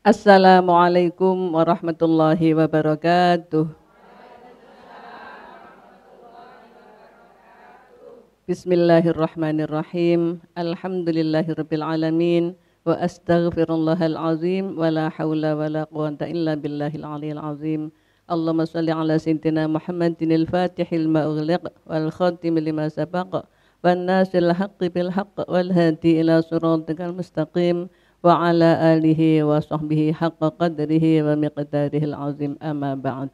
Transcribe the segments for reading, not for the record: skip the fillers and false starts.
Assalamualaikum warahmatullahi wabarakatuh. Bismillahirrahmanirrahim. Alhamdulillahirabbil alamin wa astaghfirullahal azim wa la haula wa la quwwata illa billahil aliyil azim. Allahumma shalli ala sayyidina Muhammadinil fatihil ma ughliq wal khatim lima sabaq wan nasil haqqi bil haqq wal hadi ila siratikal mustaqim wa ala alihi wa sahbihi haqqa qadrihi wa miqdarihil azim, amma ba'd.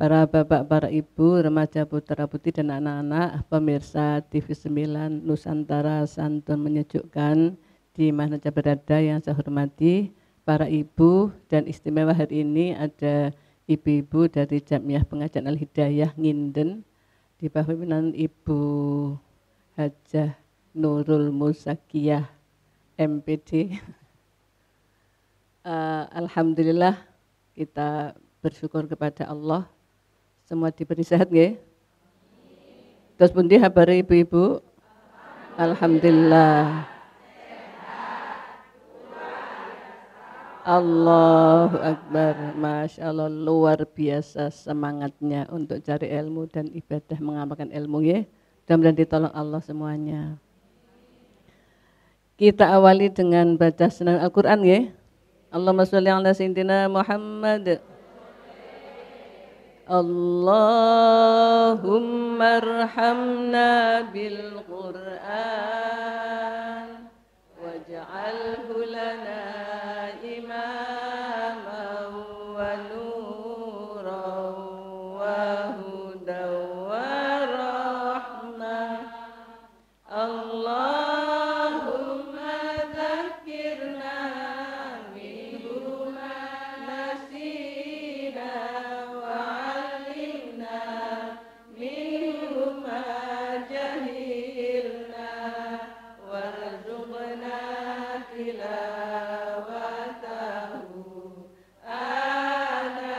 Para bapak, para ibu, remaja, putra putri dan anak-anak pemirsa TV 9 Nusantara Santun Menyejukkan di mana saja berada yang saya hormati, para ibu, dan istimewa hari ini ada ibu-ibu dari Jamiah Pengajian Al-Hidayah Nginden di bawah pimpinan Ibu Hajah Nurul Musakiyah MPD. Alhamdulillah kita bersyukur kepada Allah semua diberi sehat nggih. Terus pundi habari ibu-ibu? Alhamdulillah. Allahu Akbar. Masya Allah, luar biasa semangatnya untuk cari ilmu dan ibadah mengamalkan ilmu ya. Mudah-mudahan ditolong Allah semuanya. Kita awali dengan baca senang Al-Quran ya. Allahumma sholli ala sayyidina Muhammad. Allahumma arhamna bil Qur'an waj'alhu lana imaman wa nuran wa hudan wa rahmah. Allahumma dzakirna minhu ma nasina wa 'allimna minhu ma jahilna warzuqna tilawatahu ana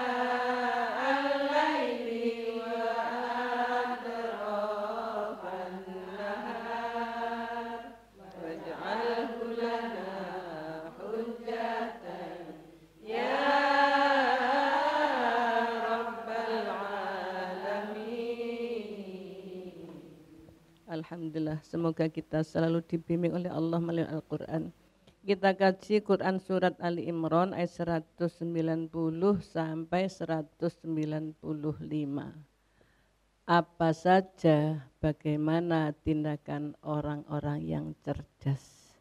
al-laili wa atrafan nahar waj'alhu lana hujjatan ya rabbal alamin. Alhamdulillah, semoga kita selalu dibimbing oleh Allah melalui Al-Quran. Kita kaji Quran surat Ali Imran ayat 190 sampai 195. Apa saja bagaimana tindakan orang-orang yang cerdas.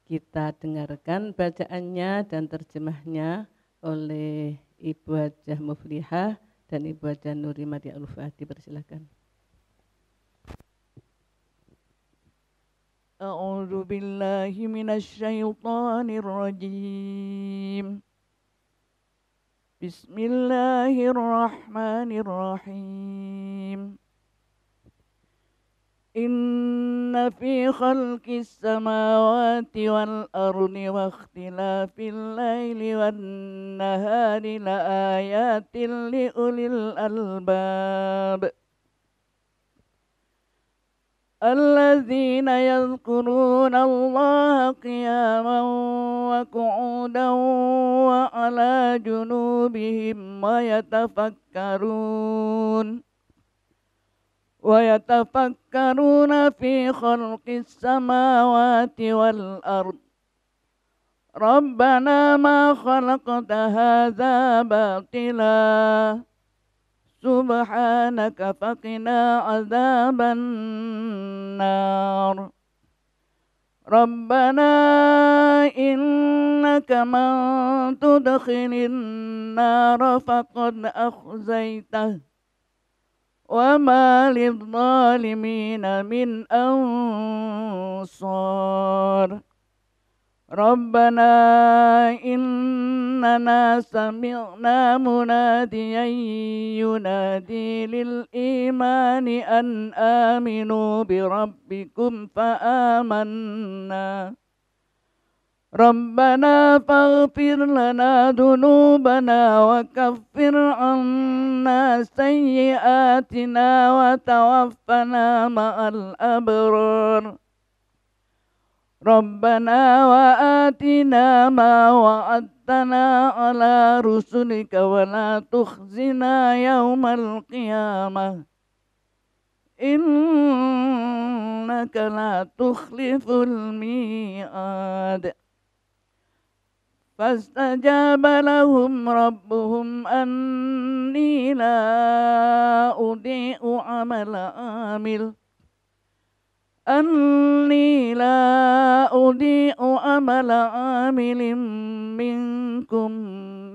Kita dengarkan bacaannya dan terjemahnya oleh Ibu Hajah Muflihah dan Ibu Hajah Nuri Maria Al-Fahdi. Persilakan. A'udzu billahi minasyaitonir rajim. Bismillahirrahmanirrahim. Inna fi khalqis samawati wal ardi wa ikhtilafil laili wan nahari la ayatin li ulil albab. الذين يذكرون الله قياما وقعودا وعلى جنوبهم ويتفكرون في خلق السماوات والأرض ربنا ما خلقت هذا باطلا سبحانك فقنا عذاب النار ربنا إنك من تدخل النار فقد أخزيته وما للظالمين من أنصار ربنا إننا سمعنا مناديا ينادي للإيمان أن آمنوا بربكم فآمنا ربنا فاغفر لنا ذنوبنا وكفر عنا سيئاتنا وتوفنا مع الأبرار ربنا وآتنا ما وعدتنا على رسلك ولا تخزنا يوم القيامة إنك لا تخلف الميعاد فاستجاب لهم ربهم أني لا أضيع عمل عامل منكم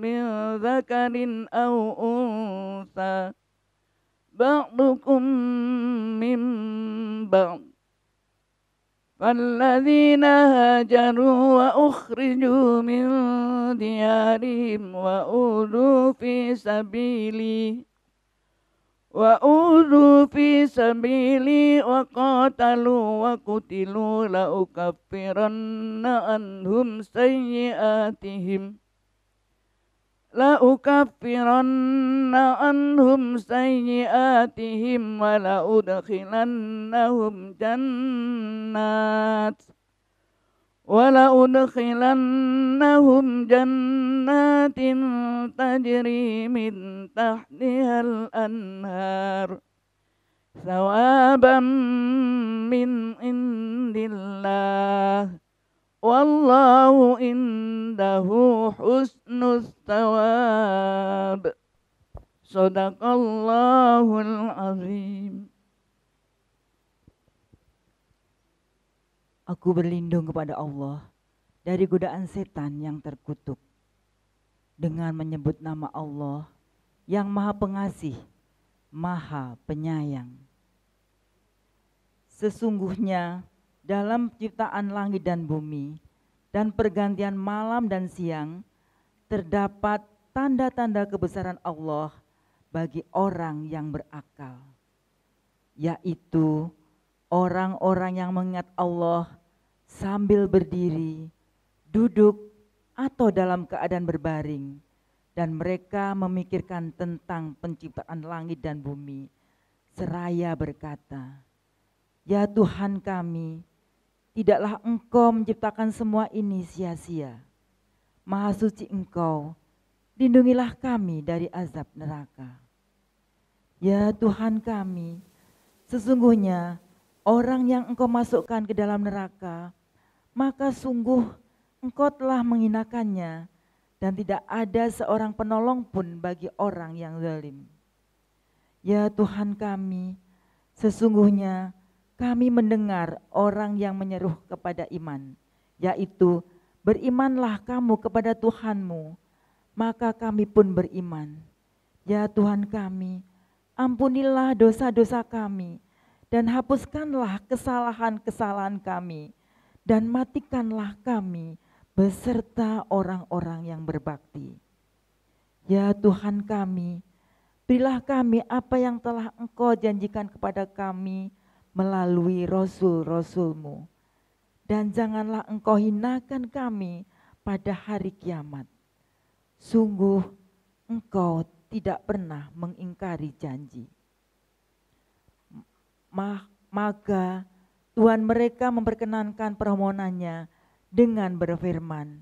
من ذكر أو أنثى بعضكم من بعض فالذين هاجروا وأخرجوا من ديارهم وأوذوا في سبيلي وقاتلوا وقتلوا لأكفرن عنهم سيئاتهم ولأدخلنهم جنات تجري من تحتها الأنهار ثوابا من عند الله والله عنده حسن الثواب Sadaqallahul azim. Aku berlindung kepada Allah dari godaan setan yang terkutuk dengan menyebut nama Allah yang Maha Pengasih, Maha Penyayang. Sesungguhnya dalam penciptaan langit dan bumi dan pergantian malam dan siang terdapat tanda-tanda kebesaran Allah bagi orang yang berakal, yaitu orang-orang yang mengingat Allah sambil berdiri, duduk, atau dalam keadaan berbaring, dan mereka memikirkan tentang penciptaan langit dan bumi, seraya berkata, "Ya Tuhan kami, tidaklah Engkau menciptakan semua ini sia-sia. Maha suci Engkau, lindungilah kami dari azab neraka." Ya Tuhan kami, sesungguhnya orang yang Engkau masukkan ke dalam neraka, maka sungguh Engkau telah menghinakannya, dan tidak ada seorang penolong pun bagi orang yang zalim. Ya Tuhan kami, sesungguhnya kami mendengar orang yang menyeru kepada iman, yaitu berimanlah kamu kepada Tuhanmu, maka kami pun beriman. Ya Tuhan kami, ampunilah dosa-dosa kami dan hapuskanlah kesalahan-kesalahan kami dan matikanlah kami beserta orang-orang yang berbakti. Ya Tuhan kami, berilah kami apa yang telah Engkau janjikan kepada kami melalui Rasul-Rasul-Mu, dan janganlah Engkau hinakan kami pada hari kiamat. Sungguh Engkau tidak pernah mengingkari janji. Maka Tuhan mereka memperkenankan permohonannya dengan berfirman,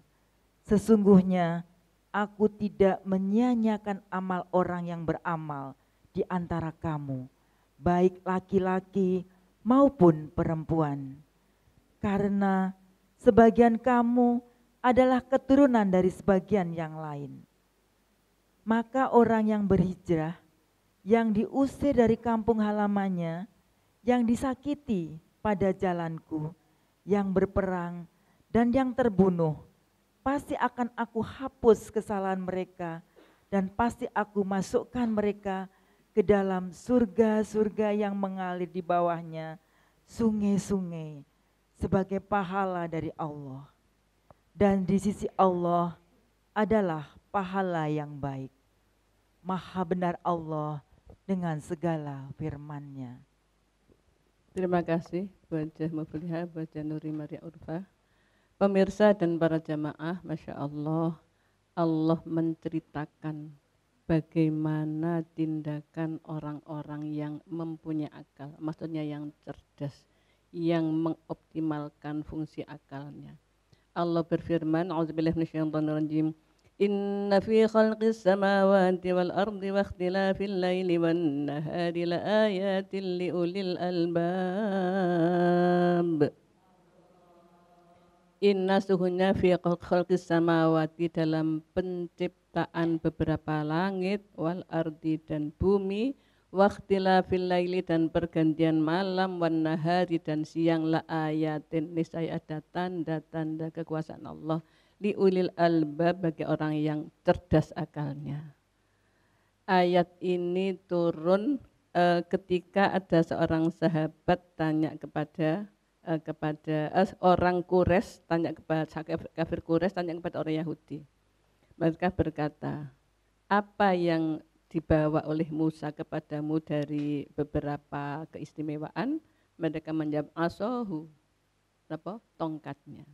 "Sesungguhnya aku tidak menyia-nyiakan amal orang yang beramal di antara kamu, baik laki-laki maupun perempuan. Karena sebagian kamu adalah keturunan dari sebagian yang lain." Maka orang yang berhijrah, yang diusir dari kampung halamannya, yang disakiti pada jalanku, yang berperang dan yang terbunuh, pasti akan aku hapus kesalahan mereka dan pasti aku masukkan mereka ke dalam surga-surga yang mengalir di bawahnya sungai-sungai sebagai pahala dari Allah. Dan di sisi Allah adalah pahala yang baik. Maha benar Allah dengan segala firman-Nya. Terima kasih Wajah Mufliha, Wajah Nuri Maria Urfa. Pemirsa dan para jamaah, Masya Allah, Allah menceritakan bagaimana tindakan orang-orang yang mempunyai akal, maksudnya yang cerdas, yang mengoptimalkan fungsi akalnya. Allah berfirman, A'udzubillahi minasyaitonirrajim. Inna fi khalqis samawati wal ardi wa ikhtilafil laili wan nahari laayatin liulil albab. Inna suhunya fi khalqis samawati dalam penciptaan beberapa langit wal ardi dan bumi wa ikhtilafil laili dan pergantian malam wan nahari dan siang la ayatin niscaya ada tanda-tanda kekuasaan Allah li ulil albab bagi orang yang cerdas akalnya. Ayat ini turun ketika ada seorang sahabat tanya kepada orang Quraisy, tanya kepada kafir Quraisy, tanya kepada orang Yahudi. Mereka berkata, apa yang dibawa oleh Musa kepadamu dari beberapa keistimewaan? Mereka menjawab asohu, apa? Tongkatnya.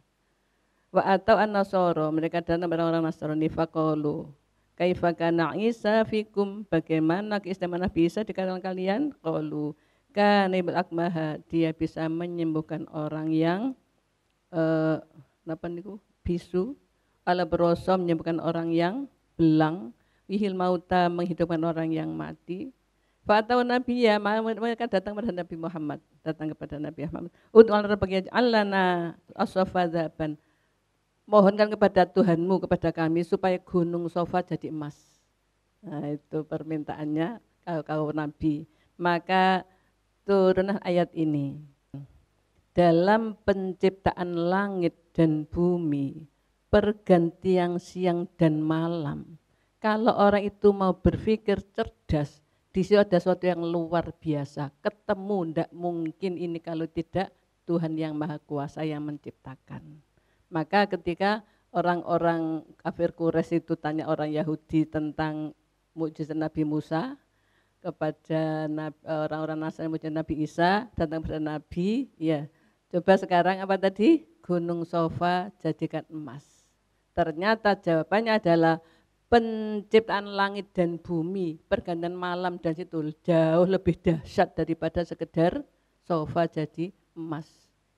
Wa atau an-nasara, mereka datang kepada orang Nasrani faqalu kaifa kana Isa fikum, bagaimana keistimewaan Nabi Isa di kalangan kalian? Qalu kana ibul akmaha, dia bisa menyembuhkan orang yang bisu, ala beroso menyembuhkan orang yang belang, wihil mauta menghidupkan orang yang mati. Fa'atau Nabi ya, mereka datang kepada Nabi Muhammad, Ud'u rabbaka yaj'al lana asfadzaban, mohonkan kepada Tuhanmu, kepada kami supaya gunung Sofa jadi emas. Nah, itu permintaannya kalau Nabi. Maka turunlah ayat ini. Dalam penciptaan langit dan bumi, pergantian siang dan malam, kalau orang itu mau berpikir cerdas, di situ ada sesuatu yang luar biasa. Ketemu, tidak mungkin ini kalau tidak Tuhan yang Maha Kuasa yang menciptakan. Maka ketika orang-orang kafir Quraisy itu tanya orang Yahudi tentang mukjizat Nabi Musa, kepada orang-orang Nasrani mukjizat Nabi Isa, datang kepada Nabi, ya coba sekarang apa tadi? Gunung Sofa jadikan emas. Ternyata jawabannya adalah penciptaan langit dan bumi, pergantian malam dan situ jauh lebih dahsyat daripada sekedar sofa jadi emas.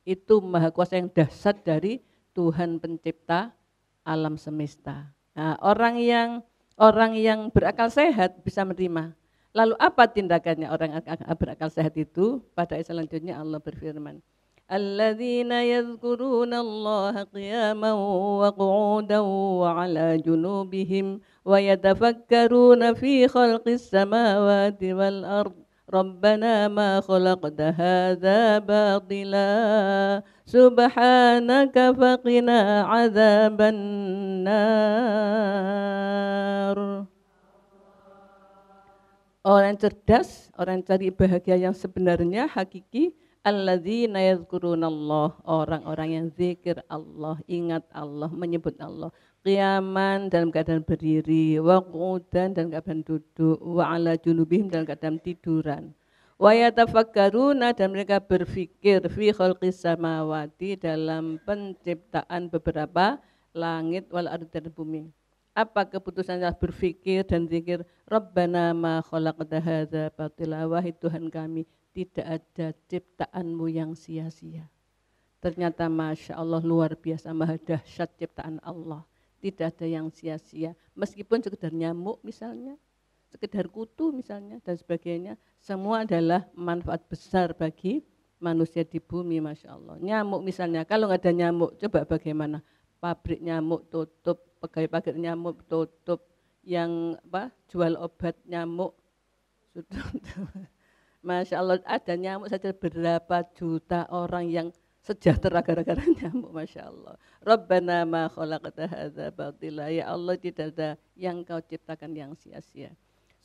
Itu maha kuasa yang dahsyat dari Tuhan pencipta alam semesta. Nah, orang yang berakal sehat bisa menerima. Lalu apa tindakannya orang berakal sehat itu? Pada ayat selanjutnya Allah berfirman, alladzina yadhkuruna Allah qiyaman wa qu'udan wa 'ala junubihim wa yatafakkaruna fi khalqis samawati wal ardh Rabbana ma khalaqta hadza batila subhanaka faqina adzaban nar. Orang cerdas, orang cari bahagia yang sebenarnya hakiki, alladzina yadhkurunallah, orang-orang yang zikir Allah, ingat Allah, menyebut Allah, qiyaman dalam keadaan berdiri, wa qu'udan dalam keadaan duduk, wa 'ala junubihim dalam keadaan tiduran. Wa yatafakkaruna dan mereka berfikir fi khalqis samawati dalam penciptaan beberapa langit wal ardi dan bumi. Apa keputusannya berfikir dan zikir? Rabbana ma khalaqta hadza batila, wahai Tuhan kami, tidak ada ciptaanmu yang sia-sia. Ternyata Masya Allah luar biasa, maha dahsyat ciptaan Allah. Tidak ada yang sia-sia, meskipun sekedar nyamuk misalnya, sekedar kutu misalnya dan sebagainya, semua adalah manfaat besar bagi manusia di bumi. Masya Allah. Nyamuk misalnya, kalau nggak ada nyamuk, coba bagaimana? Pabrik nyamuk tutup, pegawai pabrik nyamuk tutup, yang jual obat nyamuk sudah. Masya Allah, ada nyamuk saja berapa juta orang yang sejahtera gara-gara nyamuk. Masya Allah. Rabbana ma khalaqta hadza batila, ya Allah tidak ada yang kau ciptakan yang sia-sia.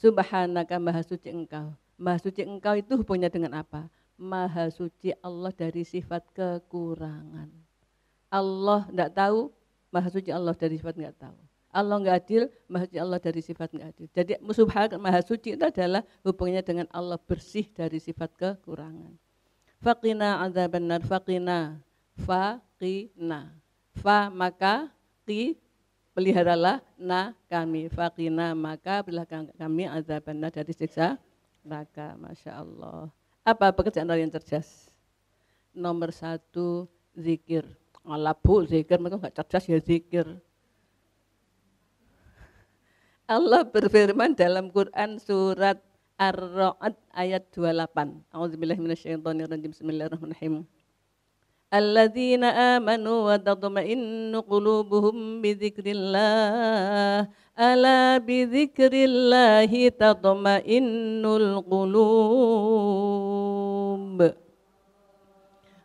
Subhanaka, maha suci engkau. Maha suci engkau itu hubungannya dengan apa? Maha suci Allah dari sifat kekurangan. Allah tidak tahu, maha suci Allah dari sifat tidak tahu. Allah enggak adil, maha suci Allah dari sifat enggak adil. Jadi subhanallah, maha suci itu adalah hubungannya dengan Allah bersih dari sifat kekurangan. Faqina adzabannar, faqina, fa maka qi peliharalah na kami, faqina maka pelihara kami adzabannar dari siksa neraka. Masya Allah. Apa pekerjaan orang yang cerdas? nomor 1 zikir. Alah Bu, zikir mereka nggak cerdas ya zikir. Allah berfirman dalam Quran surat Ar-Ra'd ayat 28. A'udzubillahi minasyaitonirrajim. Bismillahirrahmanirrahim. Alladzina amanu wa tatma'innu qulubuhum bidzikrillah. Ala bidzikrillahi tatma'innul qulub.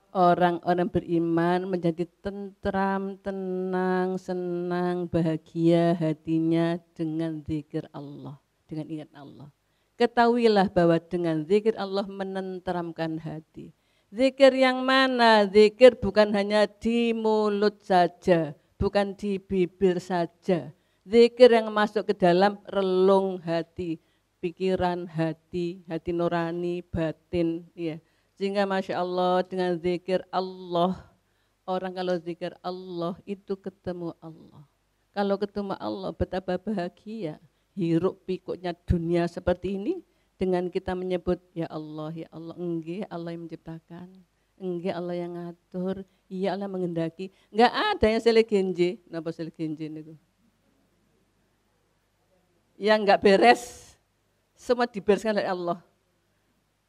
Orang-orang beriman menjadi tentram, tenang, senang, bahagia hatinya dengan zikir Allah, dengan ingat Allah. Ketahuilah bahwa dengan zikir Allah menenteramkan hati. Zikir yang mana? Zikir bukan hanya di mulut saja, bukan di bibir saja. Zikir yang masuk ke dalam relung hati, pikiran hati, hati nurani, batin, ya. Sehingga Masya Allah dengan zikir Allah, orang kalau zikir Allah itu ketemu Allah. Kalau ketemu Allah betapa bahagia, hiruk pikuknya dunia seperti ini, dengan kita menyebut ya Allah, enggak Allah yang menciptakan, enggak Allah yang ngatur, iya Allah mengendaki. Enggak ada yang selegenje, napa selegenje niku? Yang enggak beres, semua dibereskan oleh Allah.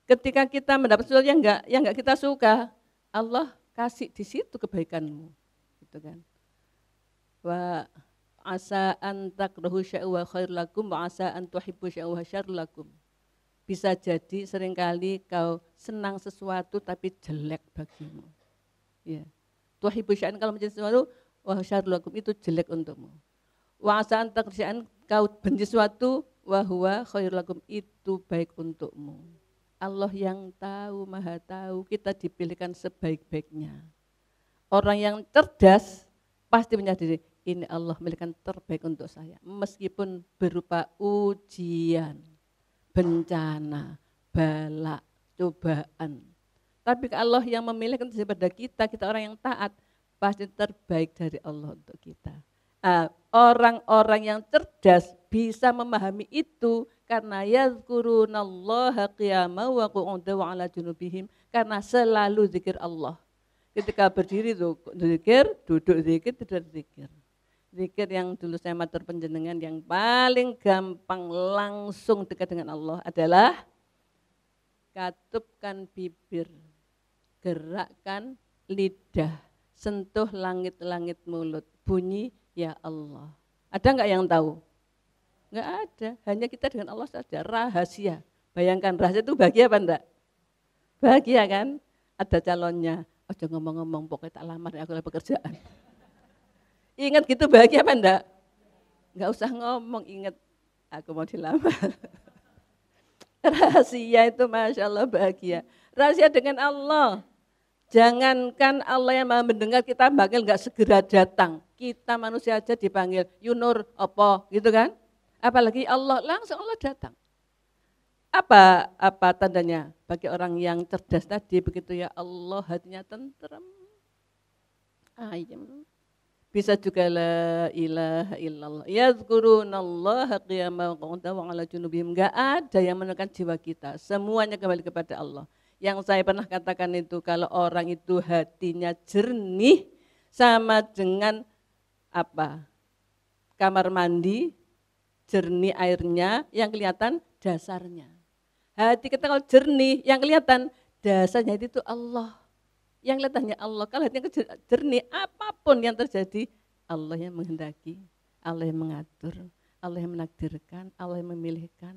Ketika kita mendapat sesuatu yang enggak kita suka, Allah kasih di situ kebaikanmu, gitu kan? Wa asa an takrahu syai'an wa khair lakum wa asa an tuhibbu syai'an wa syarr lakum. Bisa jadi seringkali kau senang sesuatu tapi jelek bagimu. Ya. Tuhibbu syai'an kalau menjadi sesuatu wa syarr lakum itu jelek untukmu. Wa asa an takrahu syai'an kau benci sesuatu wa huwa khair lakum itu baik untukmu. Allah yang tahu, maha tahu, kita dipilihkan sebaik-baiknya. Orang yang cerdas pasti menyadari ini Allah memilihkan terbaik untuk saya. Meskipun berupa ujian, bencana, bala, cobaan. Tapi Allah yang memilihkan daripada kita orang yang taat, pasti terbaik dari Allah untuk kita. Orang-orang yang cerdas bisa memahami itu karena yazkurunallaha qiyaman wa qu'udan wa ala junubihim, karena selalu zikir Allah. Ketika berdiri zikir, duduk zikir, tidur zikir. Zikir yang dulu saya matur panjenengan yang paling gampang langsung dekat dengan Allah adalah katupkan bibir, gerakkan lidah, sentuh langit-langit mulut, bunyi ya Allah. Ada enggak yang tahu? Enggak ada, hanya kita dengan Allah saja, rahasia. Bayangkan rahasia itu bahagia apa enggak? Bahagia kan? Ada calonnya, ojo ngomong-ngomong pokoknya tak lamar aku ada pekerjaan. Ingat gitu bahagia apa enggak? Enggak usah ngomong, ingat aku mau dilamar. Rahasia itu Masya Allah bahagia. Rahasia dengan Allah. Jangankan Allah yang maha mendengar, kita panggil enggak segera datang. Kita manusia aja dipanggil, Yunur apa gitu kan? Apalagi Allah, langsung Allah datang. Apa tandanya? Bagi orang yang cerdas tadi, begitu ya Allah hatinya tenteram, ayem. Bisa juga la ilaha illallah. Yazkurunallaha qiyaman wa qu'udan wa 'ala junubihim. Enggak ada yang menekan jiwa kita. Semuanya kembali kepada Allah. Yang saya pernah katakan itu kalau orang itu hatinya jernih sama dengan apa? Kamar mandi, jernih airnya, yang kelihatan dasarnya. Hati kita kalau jernih, yang kelihatan dasarnya itu Allah. Yang kelihatannya Allah, kalau hatinya jernih, apapun yang terjadi, Allah yang menghendaki, Allah yang mengatur, Allah yang menakdirkan, Allah yang memilihkan.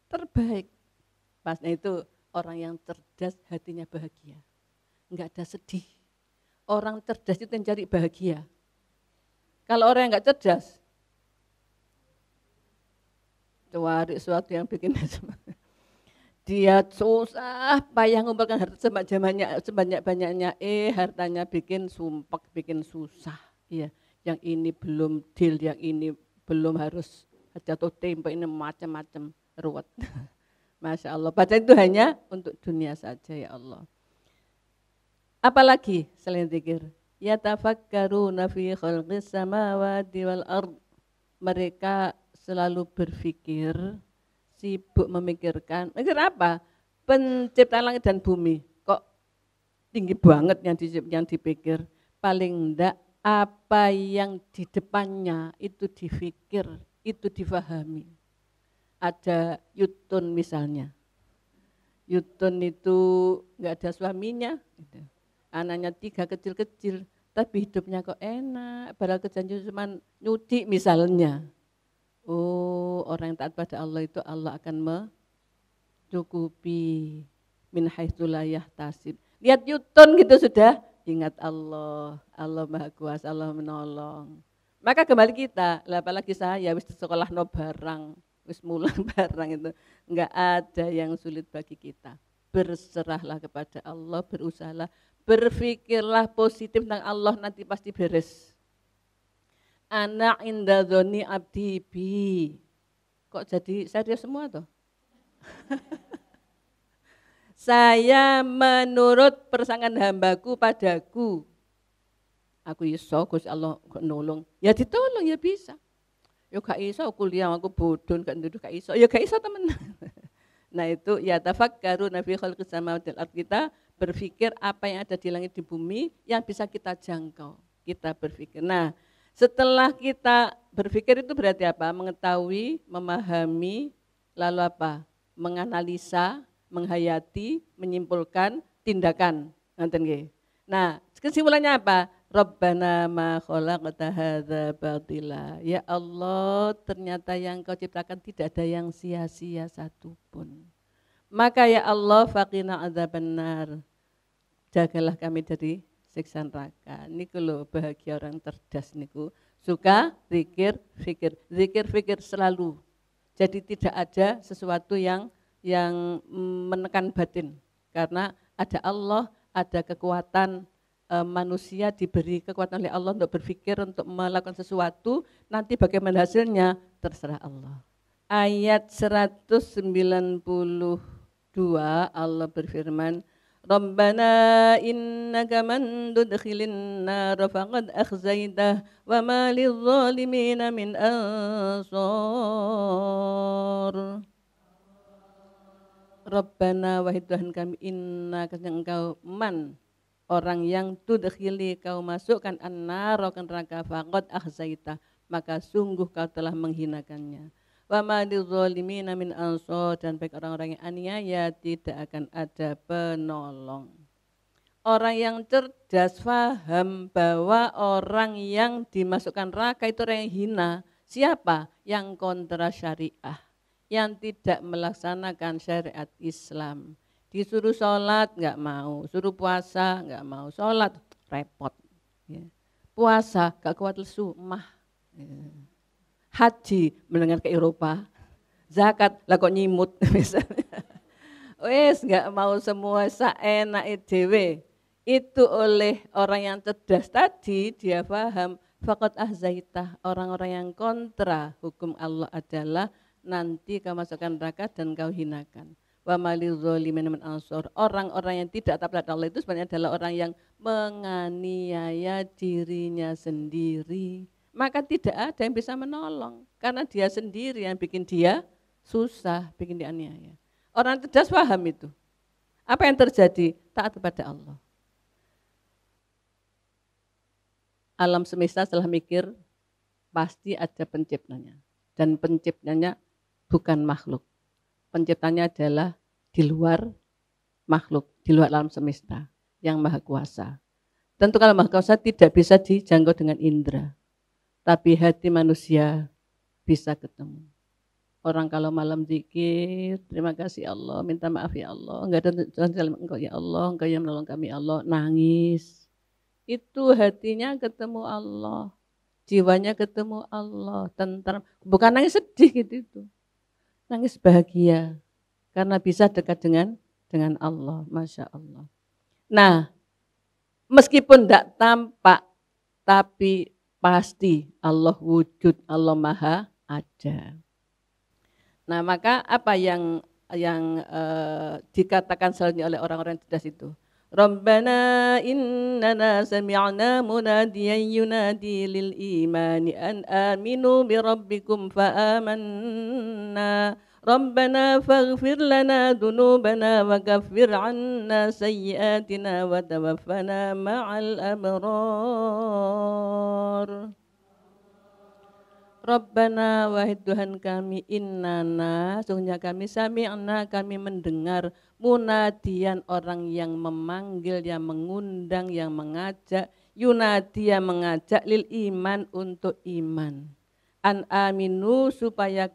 Terbaik. Pasnya itu orang yang cerdas hatinya bahagia. Enggak ada sedih. Orang cerdas itu yang cari bahagia. Kalau orang yang enggak cerdas, cari sesuatu yang bikin dia susah payah ngumpulkan harta sebanyak-banyaknya, hartanya bikin sumpek, bikin susah. Iya, yang ini belum deal, yang ini belum harus jatuh tempo, ini macam-macam ruwet. Masya Allah, padahal itu hanya untuk dunia saja ya Allah. Apalagi selain zikir? Yatafakkaruna fi khalqis samawati wal ard. Mereka selalu berpikir, sibuk memikirkan. Mikir apa? Penciptaan langit dan bumi. Kok tinggi banget yang dipikir. Paling enggak apa yang di depannya itu dipikir, itu difahami. Ada Yutun misalnya. Yutun itu enggak ada suaminya. Gitu. Anaknya 3 kecil-kecil, tapi hidupnya kok enak. Padahal kerjanya cuma nyuci misalnya. Oh, orang yang taat pada Allah itu Allah akan mencukupi min haitsu la yahtasib. Lihat Yutun gitu sudah ingat Allah, Allah Maha Kuasa, Allah menolong. Maka kembali kita, apalagi saya wis sekolah no barang, wis mulang barang itu, enggak ada yang sulit bagi kita. Berserahlah kepada Allah, berusahalah, berpikirlah positif tentang Allah, nanti pasti beres. Ana inda dzoni abdi bi. Kok jadi serius semua toh? Saya menurut persangan hambaku padaku. Aku iso Gusti Allah nolong. Ya ditolong ya bisa. Ya gak iso kuliah aku bodoh gak nduduk gak iso. Ya gak iso temen. Nah itu ya tafakkaruna fi khalqis samawati wal ardh, kita berpikir apa yang ada di langit di bumi yang bisa kita jangkau. Kita berpikir. Nah, setelah kita berpikir itu berarti apa? Mengetahui, memahami, lalu apa? Menganalisa, menghayati, menyimpulkan tindakan. Nah, kesimpulannya apa? Rabbana ma khalaqta hadza batila. Ya Allah, ternyata yang Kau ciptakan tidak ada yang sia-sia satupun. Maka ya Allah, faqina adzabannar. Jagalah kami dari siksa neraka. Niku lho bahagia orang cerdas niku. Suka zikir, fikir selalu. Jadi tidak ada sesuatu yang menekan batin, karena ada Allah, ada kekuatan, manusia diberi kekuatan oleh Allah untuk berpikir, untuk melakukan sesuatu, nanti bagaimana hasilnya terserah Allah. Ayat 192 Allah berfirman, Rabbana innaka man tudkhilin nar faqad akhzaitah wa ma lidh-dhalimina min ansar. Rabbana wahai Tuhan kami, inna kasih engkau man, orang yang tudkhili kau masukkan an-nar ke neraka, faqad akhzaitah, maka sungguh kau telah menghinakannya. Wa ma lidh-dhalimina min ansar, dan bagi orang-orang yang aniaya tidak akan ada penolong. Orang yang cerdas faham bahwa orang yang dimasukkan neraka itu orang yang hina. Siapa? Yang kontra syariah, yang tidak melaksanakan syariat Islam. Disuruh sholat nggak mau, suruh puasa nggak mau, sholat repot. Ya. Puasa nggak kuat lesu, mah. Ya. Haji mendengar ke Eropa, zakat lah kok nyimut misalnya. Wes nggak mau semua saenak dhewe. Itu oleh orang yang cerdas tadi dia paham faqad ahzaitah, orang-orang yang kontra hukum Allah adalah nanti kau masukkan neraka dan kau hinakan. Wa malil zalimin min ansor, orang-orang yang tidak taat pada Allah itu sebenarnya adalah orang yang menganiaya dirinya sendiri. Maka tidak ada yang bisa menolong karena dia sendiri yang bikin dia susah, bikin dia aniaya. Orang cerdas paham itu. Apa yang terjadi? Taat kepada Allah. Alam semesta setelah mikir pasti ada penciptanya, dan penciptanya bukan makhluk. Penciptanya adalah di luar makhluk, di luar alam semesta yang maha kuasa. Tentu kalau maha kuasa tidak bisa dijangkau dengan indera, tapi hati manusia bisa ketemu. Orang kalau malam zikir, terima kasih Allah, minta maaf ya Allah, enggak ada Tuhan engkau ya Allah, engkau yang menolong kami Allah, nangis. Itu hatinya ketemu Allah, jiwanya ketemu Allah, tentram. Bukan nangis sedih gitu itu. Nangis bahagia karena bisa dekat dengan Allah, Masya Allah. Nah, meskipun tidak tampak, tapi pasti Allah wujud, Allah maha ada. Nah, maka apa yang dikatakan selanjutnya oleh orang-orang yang cerdas itu? Rabbana innana sami'na munadiyan yunadi lil imani an aminu bi rabbikum fa amanna. Rabbana faghfir lana dhunubana wa kaffir 'anna sayyi'atina wa tawaffana ma'al abrar. Rabbana wahai Tuhan kami, innana sungguhnya kami sami'na kami mendengar munadian orang yang memanggil, yang mengundang, yang mengajak, yunadi yang mengajak lil iman untuk iman. An aminu supaya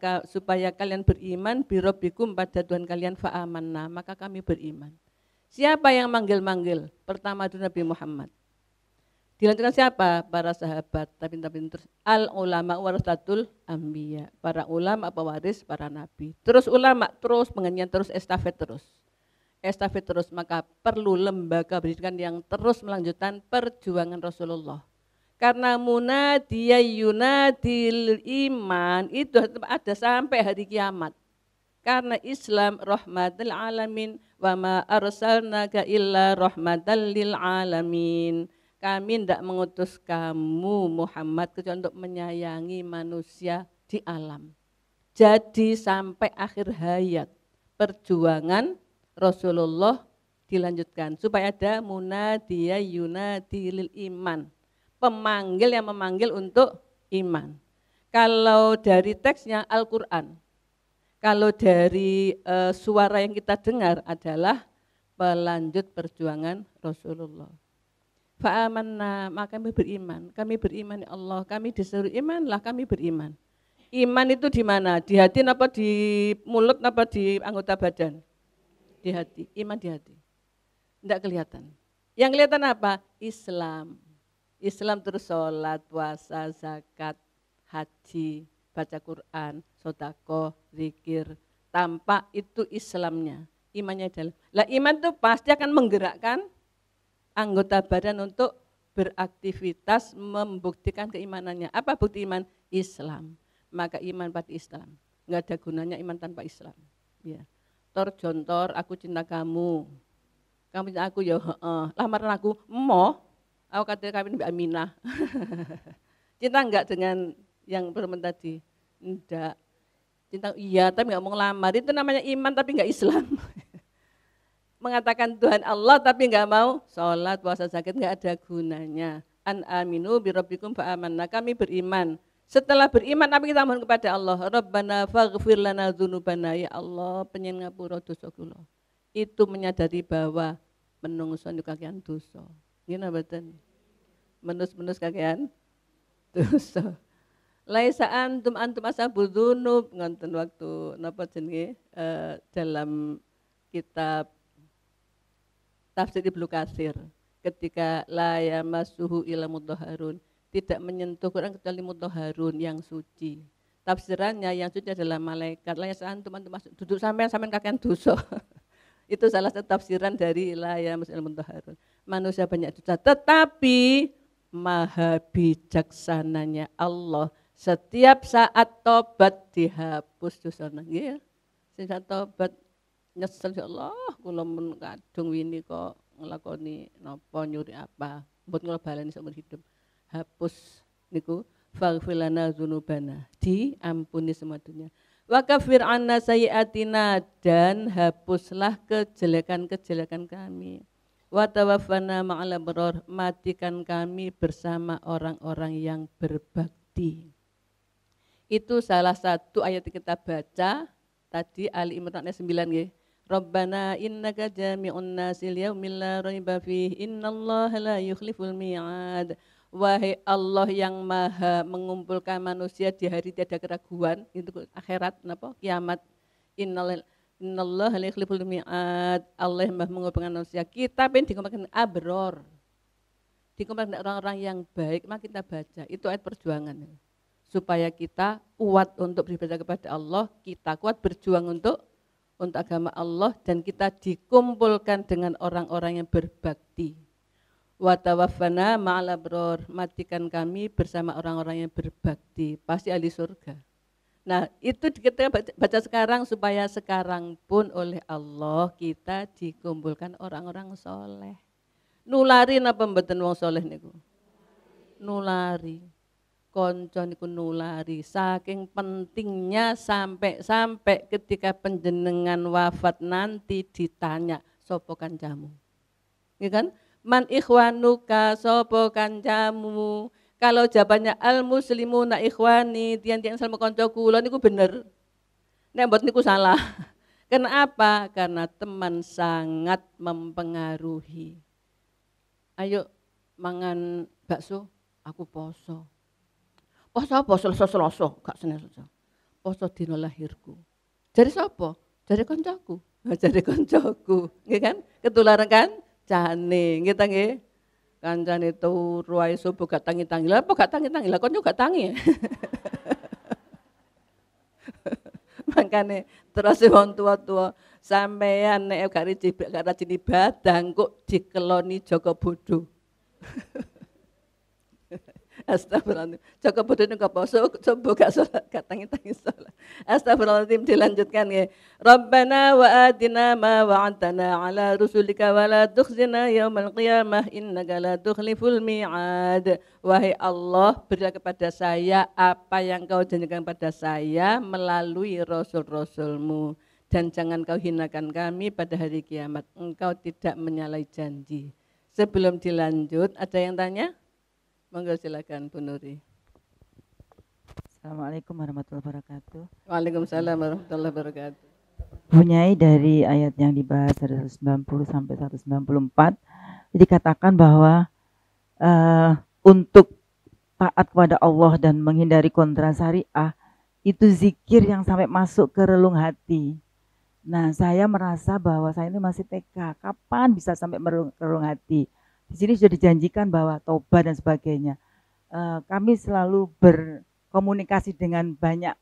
kalian beriman birabbikum pada Tuhan kalian fa'amanna maka kami beriman. Siapa yang manggil-manggil? Pertama itu Nabi Muhammad. Dilanjutkan siapa? Para sahabat. Tapi terus al ulama warasatul anbiya. Para ulama pewaris para nabi. Terus ulama terus pengajian terus estafet terus. Estafet terus maka perlu lembaga pendidikan yang terus melanjutkan perjuangan Rasulullah. Karena munadiya yunadil iman itu ada sampai hari kiamat. Karena Islam rahmatul alamin wa ma arsalnaka illa rahmatan lil alamin. Kami tidak mengutus kamu Muhammad kecuali untuk menyayangi manusia di alam. Jadi sampai akhir hayat perjuangan Rasulullah dilanjutkan supaya ada munadiya yunadi lil iman. Pemanggil yang memanggil untuk iman. Kalau dari teksnya Al-Quran, kalau dari suara yang kita dengar adalah pelanjut perjuangan Rasulullah. Fa'amanna maka kami beriman ya Allah, kami disuruh imanlah kami beriman. Iman itu di mana? Di hati apa di mulut apa di anggota badan? Di hati, iman di hati. Tidak kelihatan. Yang kelihatan apa? Islam. Islam terus sholat, puasa, zakat, haji, baca Quran, sodako, zikir. Tanpa itu Islamnya, imannya dalam. Lah iman itu pasti akan menggerakkan anggota badan untuk beraktivitas membuktikan keimanannya. Apa bukti iman? Islam. Maka iman pada Islam. Enggak ada gunanya iman tanpa Islam. Ya. Tor jontor, aku cinta kamu. Kamu cinta aku ya lamaran aku, aku kata kawin Mbak Aminah. Cinta enggak dengan yang perempuan tadi? Enggak. Cinta iya tapi enggak mau ngelamar. Itu namanya iman tapi enggak Islam. Mengatakan Tuhan Allah tapi enggak mau sholat, puasa, zakat enggak ada gunanya. An aminu birabbikum fa'amanna kami beriman. Setelah beriman apa kita mohon kepada Allah? Rabbana faghfir lana dzunubana ya Allah penyen ngapura dosa kula. Itu menyadari bahwa menungso niku kakean dosa. Nggih napa mboten? Menus kakean dosa. Laisa antum ashabul dzunub ngonten waktu napa jenenge dalam kitab tafsir Ibnu Katsir ketika la yamassuhu illa mutahharun tidak menyentuh Quran kecuali mutahharun yang suci. Tafsirannya yang suci adalah malaikat. La yasantum antum masuk duduk sampean kakean dosa. Itu salah satu tafsiran dari la yamassuhu illa mutahharun. Manusia banyak dosa tetapi maha bijaksananya Allah setiap saat tobat dihapus dosanya. Nggih. Sing tobat nyesel ya Allah, kula men kadung wini kok nglakoni napa nyuri apa, mbut kula baleni seumur hidup. Hapus niku faghfir lana dzunubana, diampuni semua dunia. Wa kaffir 'anna sayyi'atina dan hapuslah kejelekan-kejelekan kami. Wa tawaffana ma'al abrar, matikan kami bersama orang-orang yang berbakti. Itu salah satu ayat yang kita baca tadi Ali Imran ayat 9 nggih. Rabbana innaka jami'un nasi liyaumil la raiba fihi innallaha la yukhliful mi'ad. Wahai Allah yang maha mengumpulkan manusia di hari tiada keraguan, itu akhirat napa? Kiamat. Innallaha la yukhliful mi'ad. Allah yang maha mengumpulkan manusia. Kita pengen dikumpulkan abror. Dikumpulkan orang-orang yang baik, maka kita baca. Itu ayat perjuangan. Supaya kita kuat untuk beribadah kepada Allah, kita kuat berjuang untuk agama Allah dan kita dikumpulkan dengan orang-orang yang berbakti. Wa tawaffana ma'al abror, matikan kami bersama orang-orang yang berbakti, pasti ahli surga. Nah, itu kita baca sekarang supaya sekarang pun oleh Allah kita dikumpulkan orang-orang soleh. Nulari napa mboten wong soleh niku? Nulari. konco niku nulari, saking pentingnya sampai ketika panjenengan wafat nanti ditanya sapa kancamu. Nggih kan? Man ikhwanuka, sapa kancamu? Kalau jawabannya al muslimuna ikhwani, tiang-tiang sama konco kula niku bener. Nek mboten niku salah. Kenapa? Karena teman sangat mempengaruhi. Ayo mangan bakso, aku poso. Poso apa? Selasa, gak Senin Selasa. Poso dina lahirku. Jare sapa? Jare koncoku. Jare koncoku, nggih kan? Ketularan kan? Jane, nggih ta nggih. Kancane turu ae subuh gak tangi-tangi. Lah apa gak tangi-tangi? Lah konco gak tangi. Makane terus wong tua-tua sampean nek gak rajin ibadah kok dikeloni Joko Bodo. Astagfirullahaladzim. Joko Bodo niku poso coba gak salat, gak tangi-tangi salat. Astagfirullahaladzim, dilanjutkan ya. Rabbana wa atina ma wa'adtana ala rusulika wa la tukhzina yaumal qiyamah innaka la tukhliful mi'ad. Wahai Allah, berilah kepada saya apa yang kau janjikan pada saya melalui rasul-rasulmu. Dan jangan kau hinakan kami pada hari kiamat. Engkau tidak menyalahi janji. Sebelum dilanjut, ada yang tanya? Monggo silakan Bu Nuri. Assalamualaikum warahmatullahi wabarakatuh. Waalaikumsalam warahmatullahi wabarakatuh. Bunyai dari ayat yang dibahas dari 190 sampai 194 dikatakan bahwa untuk taat kepada Allah dan menghindari kontra syariah itu zikir yang sampai masuk ke relung hati. Nah, saya merasa bahwa saya ini masih TK. Kapan bisa sampai ke relung hati? Di sini sudah dijanjikan bahwa tobat dan sebagainya. Kami selalu berkomunikasi dengan banyak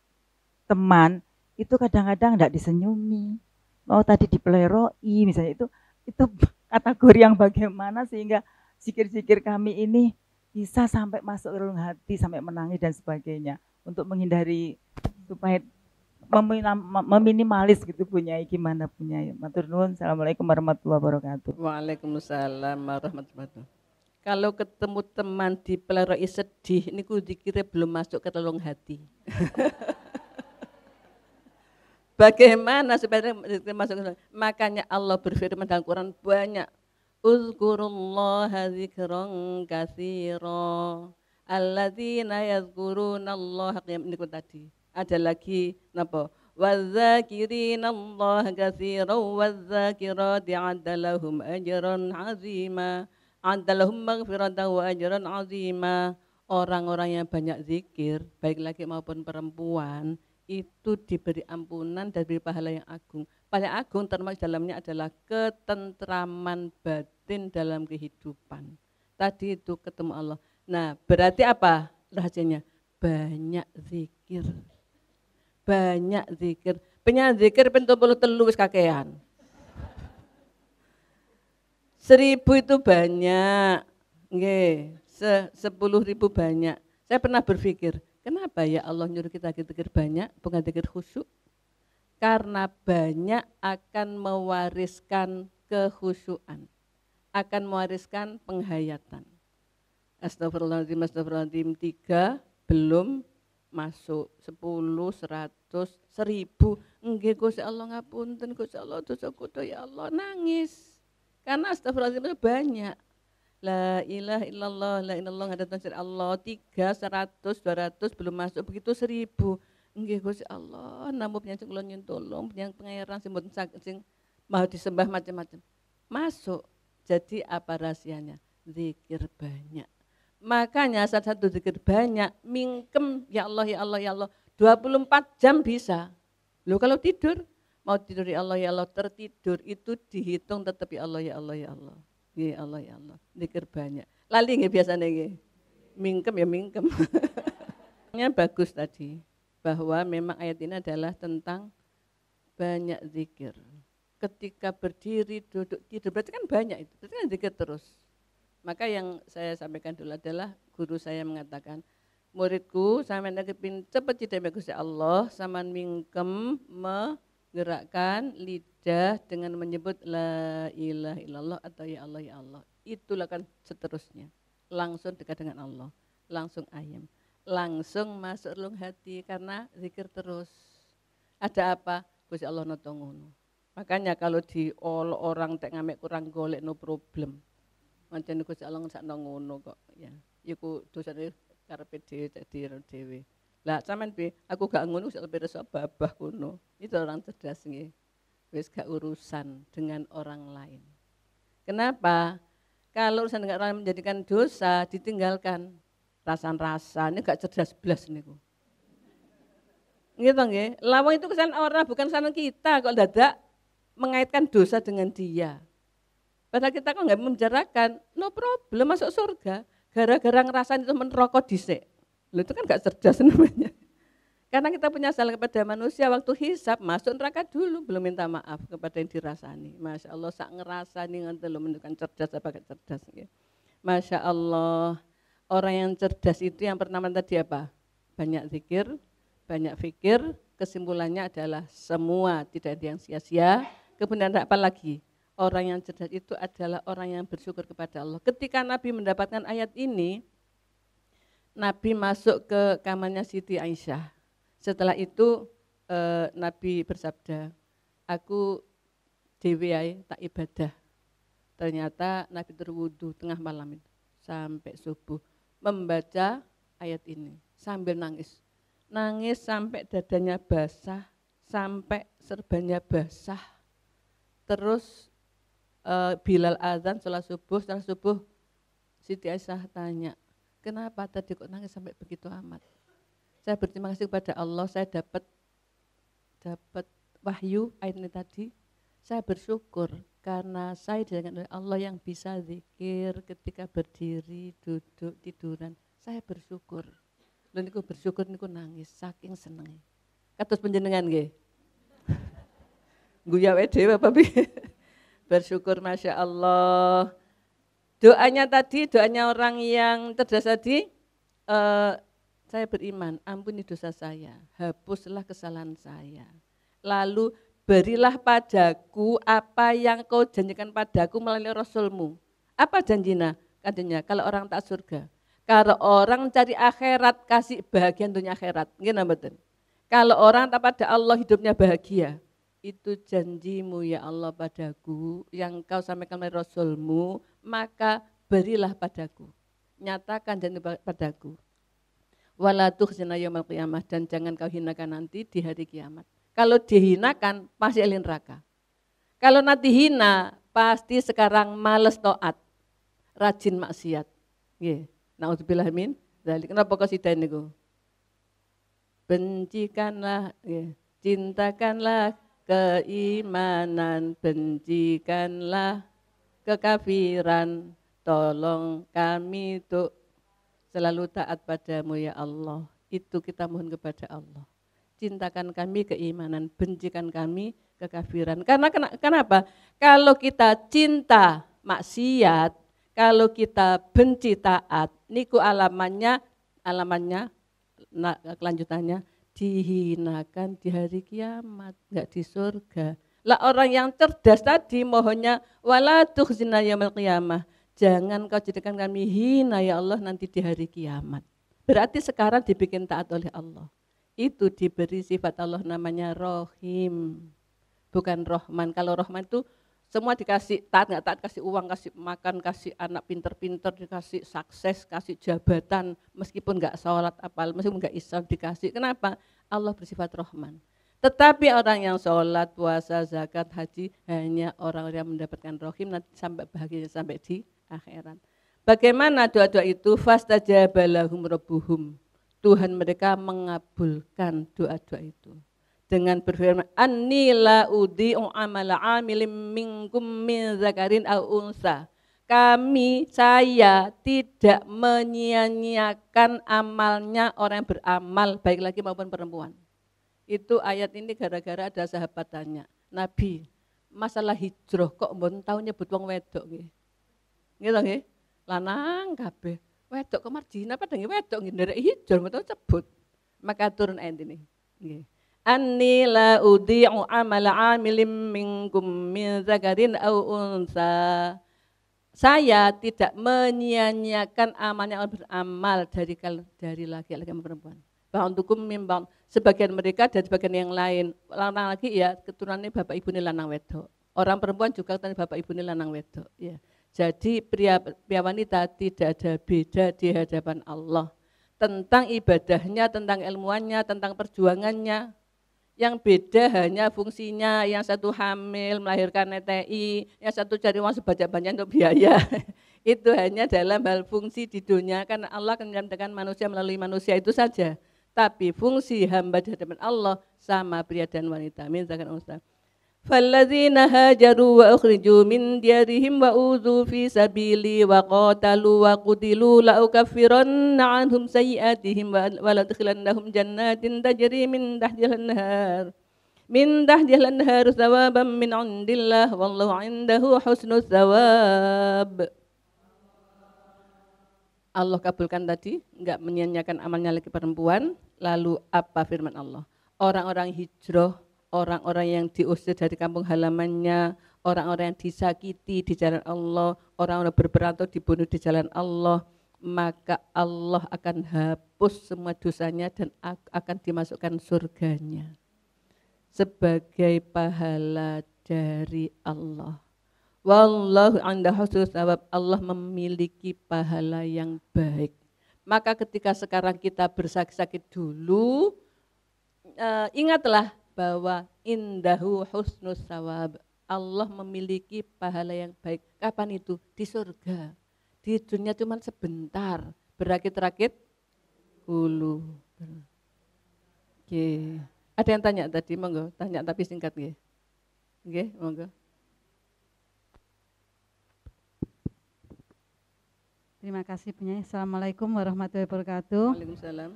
teman, itu kadang-kadang tidak disenyumi. Mau tadi dipeleroi misalnya, itu kategori yang bagaimana sehingga zikir-zikir kami ini bisa sampai masuk ke relung hati, sampai menangis dan sebagainya. Untuk menghindari supaya meminimalis gitu Bunyai, gimana Bunyai? Matur nuwun. Assalamualaikum warahmatullahi wabarakatuh. Waalaikumsalam warahmatullahi wabarakatuh. Kalau ketemu teman dipeleroi sedih, niku dikira belum masuk ke relung hati. Bagaimana supaya masuk ke relung? Makanya Allah berfirman dalam Quran banyak. Uzkurullaha dzikran katsira. Alladzina yazkurunallaha qiyaman, niku tadi. Ada lagi napa? Wadzakirinallaha katsiran wadzakirati 'adda lahum ajran 'azima. 'Adda lahum maghfiratan wa ajran 'azima. Orang-orang yang banyak zikir, baik laki maupun perempuan, itu diberi ampunan dan diberi pahala yang agung. Paling agung termasuk dalamnya adalah ketentraman batin dalam kehidupan. Tadi itu ketemu Allah. Nah, berarti apa rahasianya? Banyak zikir. Banyak zikir. Penyak zikir pintu puluh telu wis kakean. 1000 itu banyak. Nggih, 10.000 banyak. Saya pernah berpikir, kenapa ya Allah nyuruh kita zikir banyak, bukan zikir khusyuk? Karena banyak akan mewariskan kekhusyuan. Akan mewariskan penghayatan. Astagfirullahaladzim, astagfirullahaladzim, 3 belum masuk 10, 100, 1000. Nggih Gusti Allah ngapunten, Gusti Allah dosaku ya Allah, nangis. Karena astagfirullahaladzim itu banyak. La ilaha illallah, la ilallah hadatun sir Allah. 3, 100, 200 belum masuk, begitu 1000. Nggih Gusti Allah, namung panjenengan kula nyuwun tolong, panjenengan pangeran sing mboten saged sing mau disembah macam-macam. Masuk. Jadi apa rahasianya? Zikir banyak. Makanya salah satu zikir banyak, mingkem ya Allah ya Allah ya Allah 24 jam bisa. Loh kalau tidur, mau tidur ya Allah tertidur itu dihitung tetap ya Allah ya Allah ya Allah. Ya Allah ya Allah, zikir banyak. Lali nggih biasanya nggih. Mingkem ya mingkem. Bagus tadi bahwa memang ayat ini adalah tentang banyak zikir. Ketika berdiri, duduk, tidur berarti kan banyak itu. Berarti kan zikir terus. Maka yang saya sampaikan dulu adalah guru saya mengatakan, muridku sampean kepin cepet cideme Gusti Allah, sampean mingkem menggerakkan lidah dengan menyebut la ilaha illallah atau ya Allah. Itulah kan seterusnya. Langsung dekat dengan Allah, langsung ayam. langsung masuk relung hati karena zikir terus. Ada apa? Gusti Allah nata ngono. Makanya kalau diolok orang tek ngamek kurang golek no problem. Mancen Gusti Allah ngesakno ngono kok ya. Iku dosane karepe dhewe. Lah sampean piye? Aku gak ngono sak pirsa babah ngono. Itu orang cerdas nggih. Wis gak urusan dengan orang lain. Kenapa? Kalau urusan dengan orang menjadikan dosa ditinggalkan. Rasan-rasan ini gak cerdas belas niku. Gitu nggih. Lawang itu kesan orang bukan kesalahan kita kok dadak mengaitkan dosa dengan dia. Padahal kita kok nggak membicarakan, no problem masuk surga. Gara-gara ngerasain itu merokok dhisik. Loh itu kan gak cerdas namanya. Karena kita punya salah kepada manusia waktu hisab masuk neraka dulu belum minta maaf kepada yang dirasani. Masya Allah sak ngerasani nganti lo menunjukkan cerdas apa gak cerdas. Ya. Masya Allah orang yang cerdas itu yang pertama tadi apa? Banyak zikir, banyak fikir, kesimpulannya adalah semua tidak ada yang sia-sia. Kemudian apa lagi? Orang yang cerdas itu adalah orang yang bersyukur kepada Allah. Ketika Nabi mendapatkan ayat ini, Nabi masuk ke kamarnya Siti Aisyah. Setelah itu Nabi bersabda, aku dewe tak ibadah. Ternyata Nabi terwudu tengah malam itu sampai subuh membaca ayat ini sambil nangis. Nangis sampai dadanya basah, sampai serbannya basah. Terus Bilal azan setelah subuh Siti Aisyah tanya, kenapa tadi kok nangis sampai begitu amat? Saya berterima kasih kepada Allah, saya dapat wahyu ayat ini tadi. Saya bersyukur karena saya dengan Allah yang bisa zikir ketika berdiri, duduk, tiduran. Saya bersyukur. Lha niku bersyukur niku nangis saking senenge. Kados panjenengan nggih. Guya wae dhewe apa piye? Bersyukur Masya Allah. Doanya tadi, doanya orang yang cerdas tadi, saya beriman, ampuni dosa saya, hapuslah kesalahan saya. Lalu berilah padaku apa yang kau janjikan padaku melalui Rasulmu. Apa janjinya? Katanya, kalau orang tak surga. Kalau orang cari akhirat, kasih bahagian dunia akhirat. Gimana betul? Kalau orang tak pada Allah hidupnya bahagia. Itu janjimu ya Allah padaku, yang kau sampaikan melalui Rasulmu, maka berilah padaku. Nyatakan janji padaku. Wala tukhzina yaumil qiyamah, dan jangan kau hinakan nanti di hari kiamat. Kalau dihinakan pasti ahli neraka. Kalau nanti hina pasti sekarang males taat, rajin maksiat. Nggih. Nauzubillah min dzalik. Kenapa qasidah niku? Bencikanlah, cintakanlah keimanan, bencikanlah kekafiran. Tolong kami untuk selalu taat padamu ya Allah. Itu kita mohon kepada Allah. Cintakan kami keimanan, bencikan kami kekafiran. Karena kenapa? Kalau kita cinta maksiat, kalau kita benci taat, niku alamannya kelanjutannya dihinakan di hari kiamat, enggak di surga. Lah orang yang cerdas tadi mohonnya wala tukhzina yaumil qiyamah. Jangan kau jadikan kami hina ya Allah nanti di hari kiamat. Berarti sekarang dibikin taat oleh Allah. Itu diberi sifat Allah namanya Rohim. Bukan Rohman. Kalau Rohman itu semua dikasih taat, nggak taat, kasih uang, kasih makan, kasih anak pinter-pinter, dikasih sukses, kasih jabatan. Meskipun nggak sholat, meskipun nggak Islam dikasih. Kenapa? Allah bersifat Rohman. Tetapi orang yang sholat, puasa, zakat, haji, hanya orang-orang yang mendapatkan Rohim nanti sampai bahagia sampai di akhirat. Bagaimana doa-doa itu? Fastajaba lahum rabbuhum. Tuhan mereka mengabulkan doa-doa itu. Dengan berfirman, Anni la udhi'u amala amilin minkum min zakarin aw unsa. Saya tidak menyia-nyiakan amalnya orang yang beramal, baik laki maupun perempuan. Itu ayat ini gara-gara ada sahabat tanya, Nabi, masalah hijrah kok mbon tau nyebut wong wedok nggih. Gitu nggih, lanang kabeh. Wedok ke Madinah padha nggih wedok nggih nderek hijrah mboten sebut. Maka turun ayat ini. Nggih. Anni la udhi'u amala 'amilin minkum min zakarin aw unsa. Saya tidak menyia-nyiakan amalnya orang beramal dari laki-laki dan perempuan. Ba'dukum min ba'd, sebagian mereka dari sebagian yang lain. Lanang lagi ya keturunannya bapak ibu ini lanang wedok. Orang perempuan juga keturunan bapak ibu ini lanang wedok. Ya. Jadi pria wanita tidak ada beda di hadapan Allah. Tentang ibadahnya, tentang ilmuannya, tentang perjuangannya. Yang beda hanya fungsinya, yang satu hamil, melahirkan NTI, yang satu cari uang sebanyak-banyaknya untuk biaya. Itu hanya dalam hal fungsi di dunia, karena Allah akan menyelamatkan manusia melalui manusia itu saja. Tapi fungsi hamba di hadapan Allah sama pria dan wanita. Misalkan Ustaz. فَالَّذِينَ هَاجَرُوا وَأُخْرِجُوا مِنْ دِيَارِهِمْ وَأُوذُوا فِي سَبِيلِي وَقَاتَلُوا وَقُتِلُوا لَأُكَفِّرَنَّ عَنْهُمْ سَيِّئَاتِهِمْ وَلَأُدْخِلَنَّهُمْ جَنَّاتٍ تَجْرِي مِنْ تحتها الأنهار ثوابا من عند الله والله عنده حسن الثواب. Allah kabulkan tadi, enggak menyia-nyiakan amalnya laki perempuan. Lalu apa firman Allah? Orang-orang hijrah, orang-orang yang diusir dari kampung halamannya, orang-orang yang disakiti di jalan Allah, orang-orang berperantau dibunuh di jalan Allah, maka Allah akan hapus semua dosanya dan akan dimasukkan surganya sebagai pahala dari Allah. Wallahu 'inda husnul tsawab, Allah memiliki pahala yang baik. Maka ketika sekarang kita bersakit-sakit dulu, ingatlah bahwa indahu husnul tsawab. Allah memiliki pahala yang baik. Kapan itu? Di surga. Di dunia cuma sebentar, berakit-rakit dulu. Oke. Ada yang tanya tadi, monggo. Tanya tapi singkat nggih. Nggih, monggo. Terima kasih Bu Nyai. Assalamualaikum warahmatullahi wabarakatuh. Waalaikumsalam.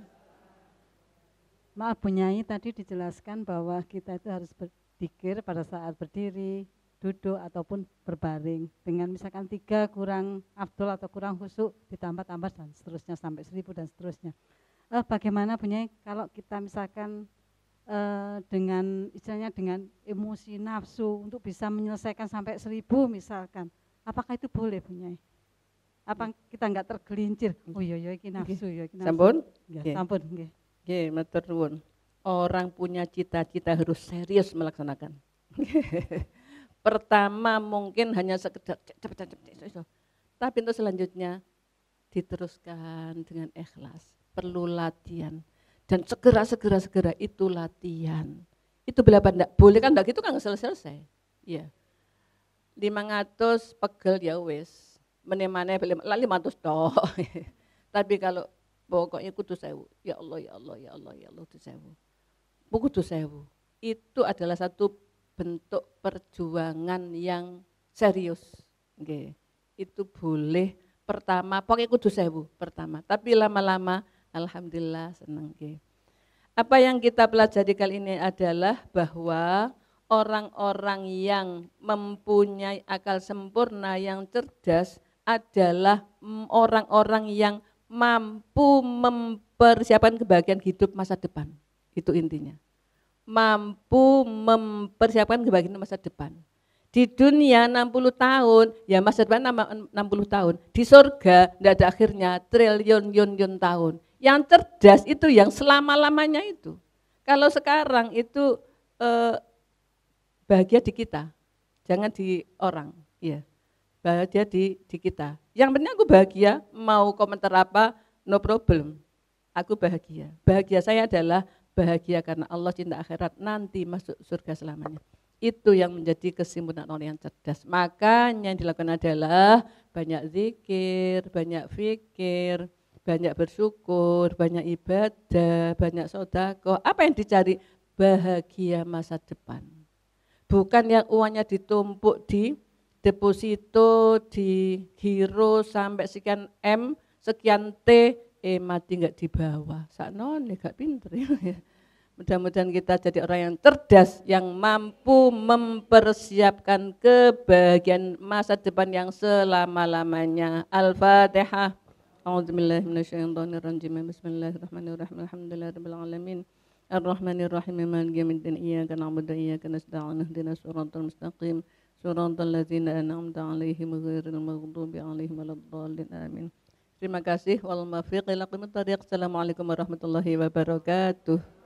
Maaf Bu Nyai, tadi dijelaskan bahwa kita itu harus berzikir pada saat berdiri, duduk ataupun berbaring. Dengan misalkan 3 kurang afdol atau kurang khusyuk ditambah-tambah dan seterusnya sampai 1000 dan seterusnya. Bagaimana Bu Nyai kalau kita misalkan dengan istilahnya dengan emosi nafsu untuk bisa menyelesaikan sampai 1000 misalkan, apakah itu boleh Bu Nyai? Apa kita enggak tergelincir? Oh iya iki nafsu ya iki nafsu. Sampun? Ya, sampun nggih. Nggih, matur nuwun. Orang punya cita-cita harus serius melaksanakan. Pertama mungkin hanya sekedar cepet. Tapi untuk selanjutnya diteruskan dengan ikhlas. Perlu latihan. Dan segera itu latihan. Itu berapa enggak? Boleh kan enggak gitu kan enggak selesai. Iya. 500 pegel ya wis. Menemane 500 toh. Tapi kalau pokoknya kudu 1000. Ya Allah, ya Allah, ya Allah, ya Allah, kudu 1000. Kudu 1000. Itu adalah satu bentuk perjuangan yang serius. Nggih. Itu boleh pertama, pokoknya kudu 1000 pertama. Tapi lama-lama alhamdulillah senang nggih. Apa yang kita pelajari kali ini adalah bahwa orang-orang yang mempunyai akal sempurna, yang cerdas adalah orang-orang yang mampu mempersiapkan kebahagiaan hidup masa depan. Itu intinya. Mampu mempersiapkan kebahagiaan masa depan. Di dunia 60 tahun, ya masa depan 60 tahun. Di surga tidak ada akhirnya, triliun tahun. Yang cerdas itu yang selama-lamanya itu. Kalau sekarang itu bahagia di kita, jangan di orang. Ya. Bahagia di kita. Yang penting aku bahagia, mau komentar apa, no problem. Aku bahagia. Bahagia saya adalah bahagia karena Allah cinta akhirat, nanti masuk surga selamanya. Itu yang menjadi kesimpulan orang yang cerdas. Makanya yang dilakukan adalah banyak zikir, banyak fikir, banyak bersyukur, banyak ibadah, banyak sedekah. Apa yang dicari? Bahagia masa depan. Bukan yang uangnya ditumpuk di deposito, di giro sampai sekian M, sekian T, mati enggak dibawa. Saknone gak pinter ya. Mudah-mudahan kita jadi orang yang cerdas, yang mampu mempersiapkan kebahagiaan masa depan yang selama-lamanya. Al-Fatihah. A'udzubillahi minasyaitonirrajim. Bismillahirrahmanirrahim. Alhamdulillahirabbil alamin. Ar-Rahmanir Rahim. Maliki yaumiddin. Iyyaka na'budu wa iyyaka nasta'in. Ihdinas siratal mustaqim. صراط الذين أنعمت عليهم غير المغضوب عليهم ولا الضالين آمين. Terima kasih. Wal muwaffiq ila aqwamit thoriq. Assalamualaikum warahmatullahi wabarakatuh.